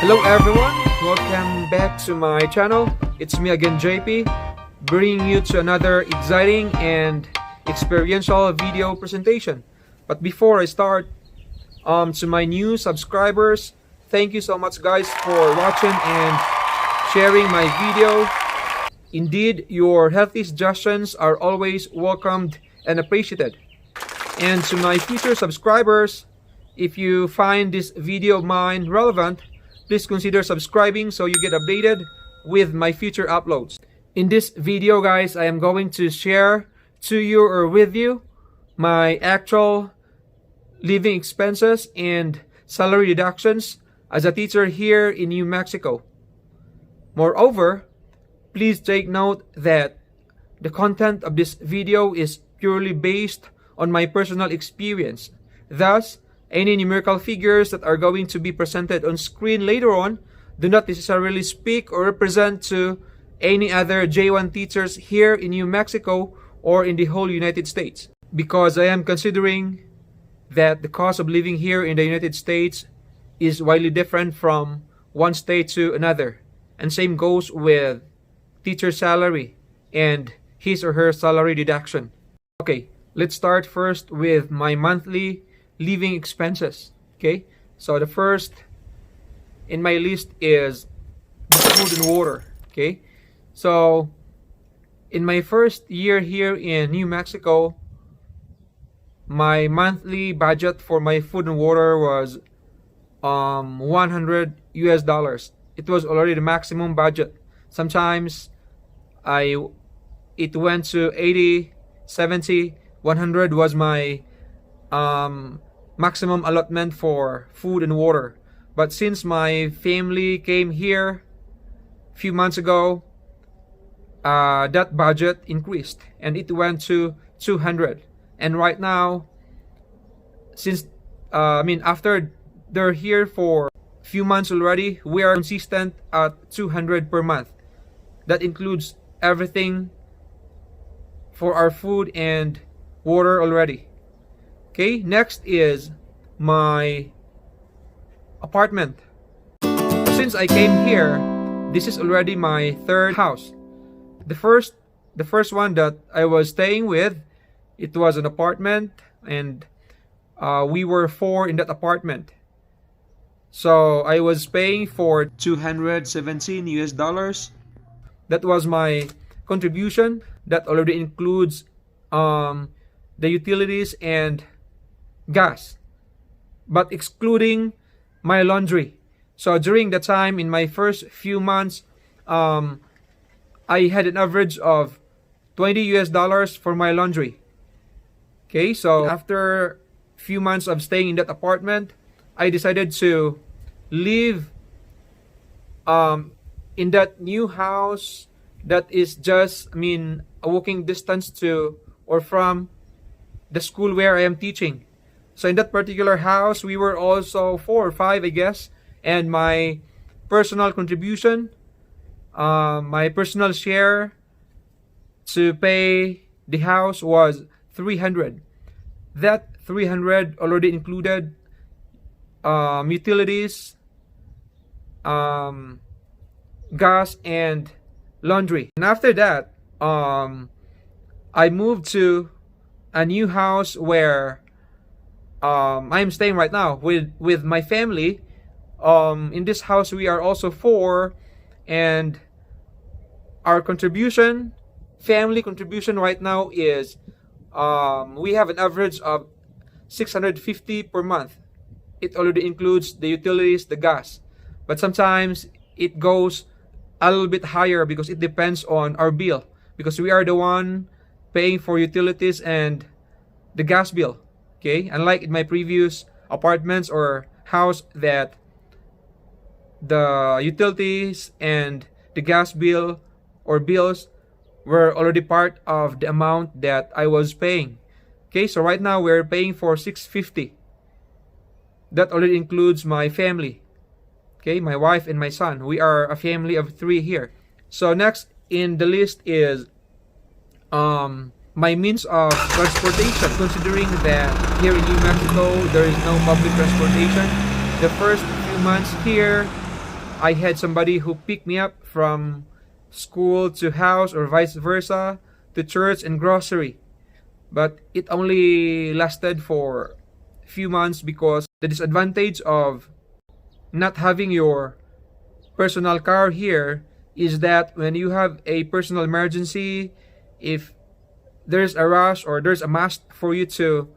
Hello everyone, welcome back to my channel. It's me again, JP, bringing you to another exciting and experiential video presentation. But before I start, to my new subscribers, thank you so much guys for watching and sharing my video. Indeed, your healthy suggestions are always welcomed and appreciated. And to my future subscribers, if you find this video of mine relevant, please consider subscribing so you get updated with my future uploads. In this video guys, I am going to share to you or with you my actual living expenses and salary deductions as a teacher here in New Mexico. Moreover, please take note that the content of this video is purely based on my personal experience. Thus, any numerical figures that are going to be presented on screen later on do not necessarily speak or represent to any other J1 teachers here in New Mexico or in the whole United States. Because I am considering that the cost of living here in the United States is widely different from one state to another. And same goes with teacher salary and his or her salary deduction. Okay, let's start first with my monthly living expenses. Okay, so the first in my list is food and water. Okay, so in my first year here in New Mexico, my monthly budget for my food and water was $100 US. It was already the maximum budget. Sometimes it went to 80, 70, 100 was my maximum allotment for food and water. But since my family came here a few months ago, that budget increased and it went to 200. And right now, since after they're here for a few months already, we are consistent at 200 per month. That includes everything for our food and water already. Okay, next is my apartment. Since I came here, this is already my third house. The first one that I was staying with, it was an apartment, and we were 4 in that apartment. So I was paying for $217 US. That was my contribution. That already includes the utilities and gas, but excluding my laundry. So during the time in my first few months, I had an average of $20 US for my laundry. Okay, so after a few months of staying in that apartment, I decided to live in that new house that is just a walking distance to or from the school where I am teaching. So in that particular house, we were also 4 or 5, I guess. And my personal contribution, my personal share to pay the house was $300. That $300 already included utilities, gas, and laundry. And after that, I moved to a new house where I'm staying right now with my family. In this house, we are also 4, and our contribution, family contribution right now is we have an average of $650 per month. It already includes the utilities, the gas, but sometimes it goes a little bit higher because it depends on our bill, because we are the one paying for utilities and the gas bill. Okay, unlike in my previous apartments or house that the utilities and the gas bill or bills were already part of the amount that I was paying. Okay, so right now we're paying for $650. That already includes my family. Okay, my wife and my son. We are a family of 3 here. So next in the list is my means of transportation, considering that here in New Mexico there is no public transportation. The first few months here, I had somebody who picked me up from school to house or vice versa, to church and grocery. But it only lasted for a few months because the disadvantage of not having your personal car here is that when you have a personal emergency, if there's a rush or there's a must for you to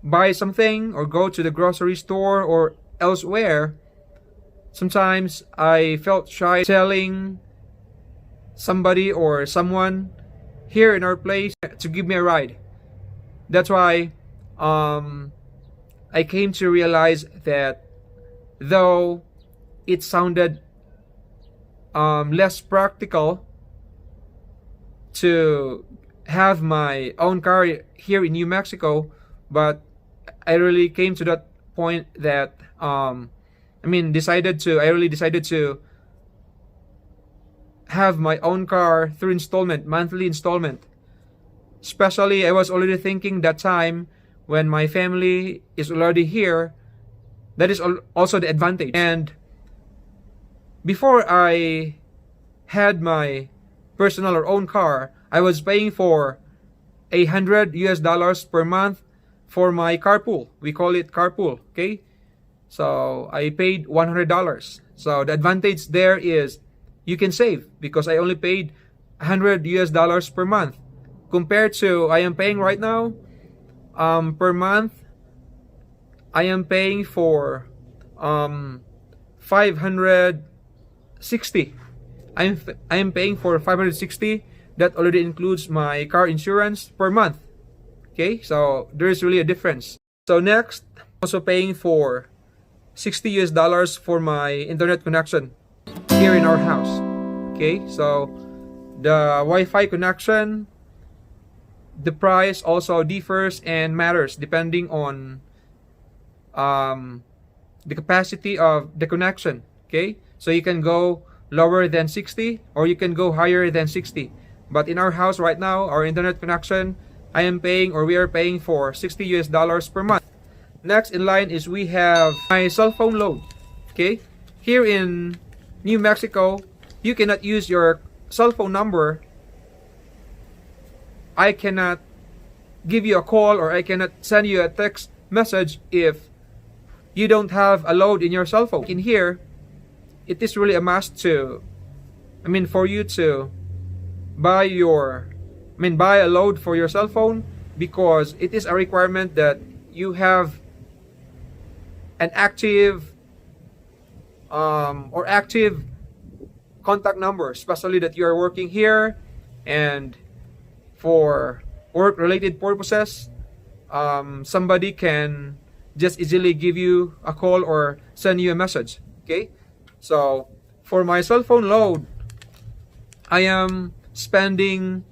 buy something or go to the grocery store or elsewhere, sometimes I felt shy telling somebody or someone here in our place to give me a ride. That's why I came to realize that though it sounded less practical to have my own car here in New Mexico, but I really came to that point that I really decided to have my own car through installment, monthly installment. Especially, I was already thinking that time when my family is already here, that is also the advantage. And before I had my personal or own car, I was paying for $100 per month for my carpool. We call it carpool, okay? So I paid $100. So the advantage there is you can save because I only paid $100 per month compared to I am paying right now per month. I am paying for 560. I am paying for 560. That already includes my car insurance per month. Okay, so there is really a difference. So next, also paying for $60 for my internet connection here in our house. Okay, so the Wi-Fi connection, the price also differs and matters depending on the capacity of the connection. Okay, so you can go lower than 60 or you can go higher than 60. But in our house right now, our internet connection, we are paying for $60 per month. Next in line is we have my cell phone load. Okay, here in New Mexico, you cannot use your cell phone number. I cannot give you a call or I cannot send you a text message if you don't have a load in your cell phone. In here, it is really a must for you to buy a load for your cell phone because it is a requirement that you have an active active contact number, especially that you are working here and for work related purposes. Somebody can just easily give you a call or send you a message. Okay, so for my cell phone load, I am spending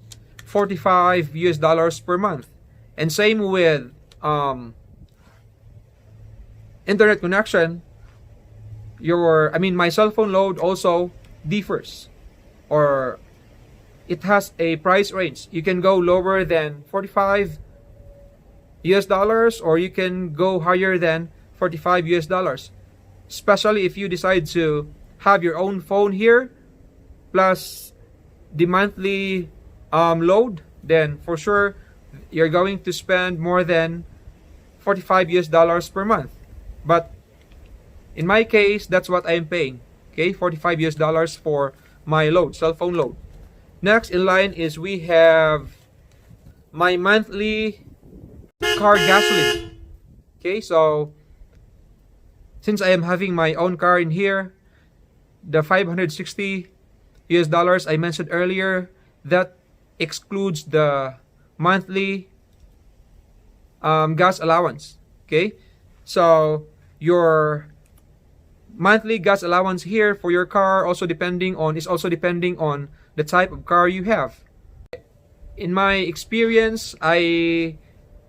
$45 per month, and same with internet connection. My cell phone load also differs, or it has a price range. You can go lower than $45 or you can go higher than $45, especially if you decide to have your own phone here plus the monthly load. Then for sure you're going to spend more than $45 per month. But in my case, that's what I'm paying. Okay, $45 for my load, cell phone load. Next in line is we have my monthly car gasoline. Okay, so since I am having my own car in here, the $560 I mentioned earlier, that excludes the monthly gas allowance. Okay, so your monthly gas allowance here for your car is also depending on the type of car you have. In my experience, I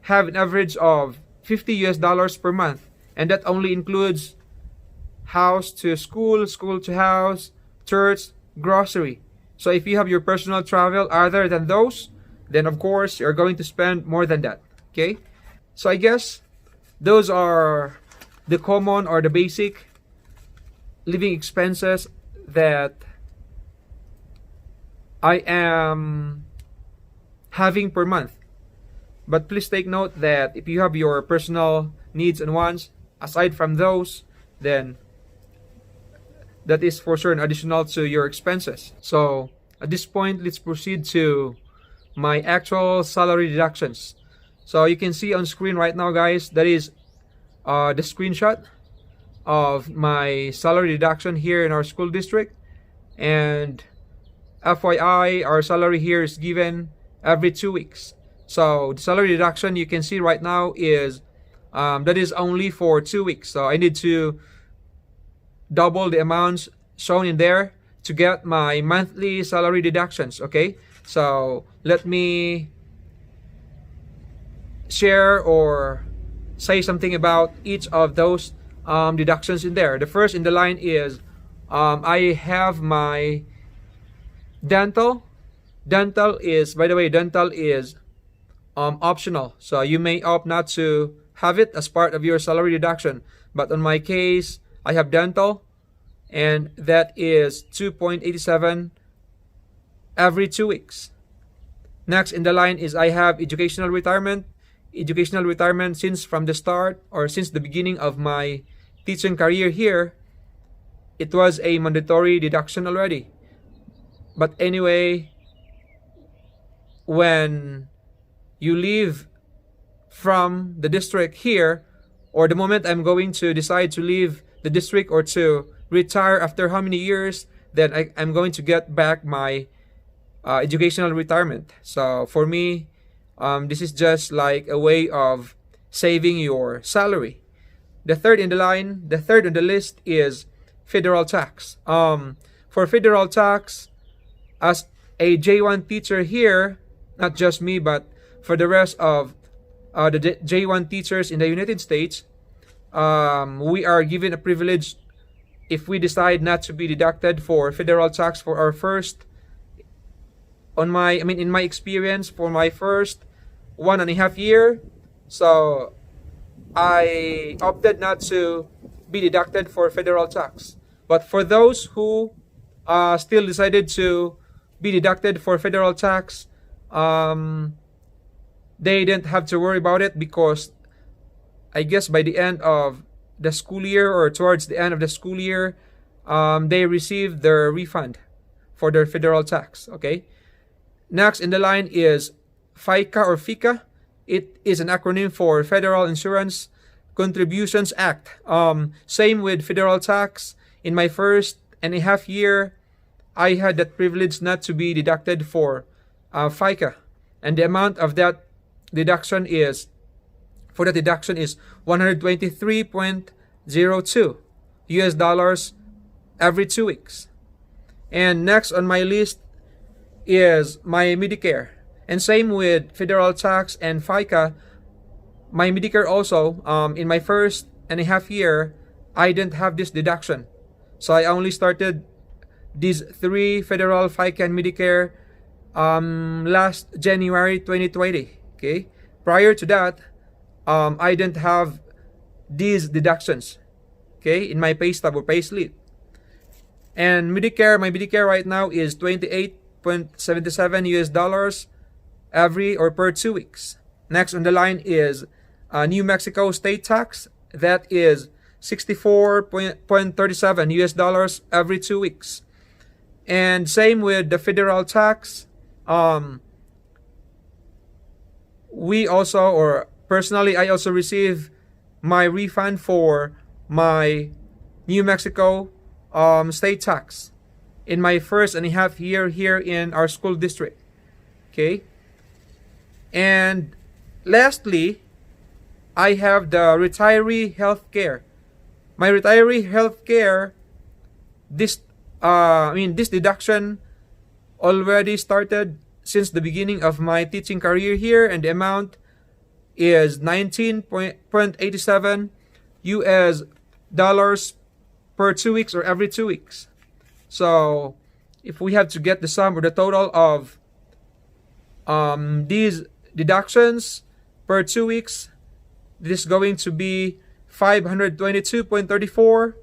have an average of $50 per month, and that only includes house to school, school to house, church, grocery. So if you have your personal travel other than those, then of course you're going to spend more than that. Okay, so I guess those are the common or the basic living expenses that I am having per month. But please take note that if you have your personal needs and wants, aside from those, then that is for sure an additional to your expenses. So at this point, let's proceed to my actual salary deductions. So you can see on screen right now, guys, that is the screenshot of my salary deduction here in our school district. And FYI, our salary here is given every 2 weeks. So the salary deduction you can see right now is that is only for 2 weeks. So I need to double the amounts shown in there to get my monthly salary deductions. Okay, so let me share or say something about each of those deductions in there. The first in the line is I have my dental. Dental is, by the way, dental is optional, so you may opt not to have it as part of your salary deduction. But on my case, I have dental, and that is 2.87 every 2 weeks. Next in the line is I have educational retirement. Educational retirement, since from the start or since the beginning of my teaching career here, it was a mandatory deduction already. But anyway, when you leave from the district here, or the moment I'm going to decide to leave the district or to retire after how many years, then I'm going to get back my educational retirement. So for me, this is just like a way of saving your salary. The third in the line, the third on the list is federal tax. For federal tax, as a J1 teacher here, not just me, but for the rest of the J1 teachers in the United States, we are given a privilege if we decide not to be deducted for federal tax for our first, in my experience, for my first 1.5 year. So I opted not to be deducted for federal tax. But for those who still decided to be deducted for federal tax, they didn't have to worry about it, because I guess by the end of the school year or towards the end of the school year, they received their refund for their federal tax. Okay. Next in the line is FICA or FICA. It is an acronym for Federal Insurance Contributions Act. Same with federal tax. In my 1.5 year, I had that privilege not to be deducted for FICA, and the amount of that deduction is, for that deduction is $123.02 US every 2 weeks. And next on my list is my Medicare. And same with federal tax and FICA, my Medicare also, in my 1.5 year, I didn't have this deduction. So I only started these 3 federal, FICA, and Medicare last January 2020. Okay, prior to that, I didn't have these deductions, okay, in my pay stub or pay slip. And Medicare, my Medicare right now is $28.77 US every or per 2 weeks. Next on the line is New Mexico state tax. That is $64.37 US every 2 weeks. And same with the federal tax. We also, or personally, I also receive my refund for my New Mexico state tax in my 1.5 year here in our school district. Okay. And lastly, I have the retiree health care. My retiree health care, this deduction already started since the beginning of my teaching career here, and the amount is $19.87 US per 2 weeks or every 2 weeks. So if we have to get the sum or the total of these deductions per 2 weeks, this is going to be $522.34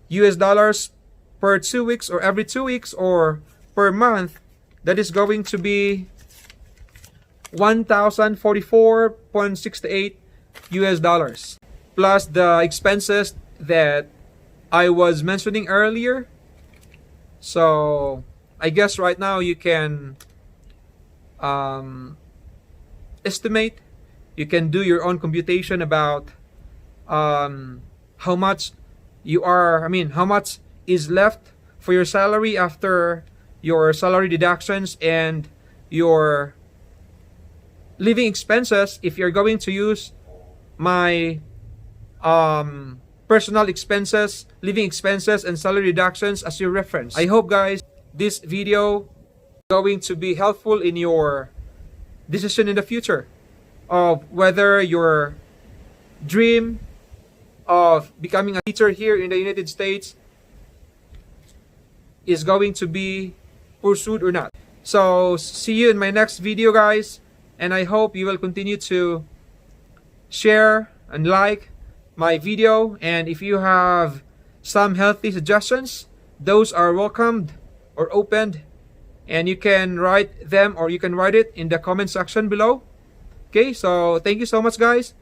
US dollars per 2 weeks or every 2 weeks or per month, that is going to be 1,044.68 US dollars plus the expenses that I was mentioning earlier. So I guess right now you can estimate, you can do your own computation about how much how much is left for your salary after your salary deductions and your living expenses, if you're going to use my personal expenses, living expenses, and salary deductions as your reference. I hope, guys, this video is going to be helpful in your decision in the future of whether your dream of becoming a teacher here in the United States is going to be pursued or not. So see you in my next video, guys, and I hope you will continue to share and like my video, and if you have some healthy suggestions, those are welcomed or opened, and you can write them or you can write it in the comment section below. Okay, so thank you so much, guys.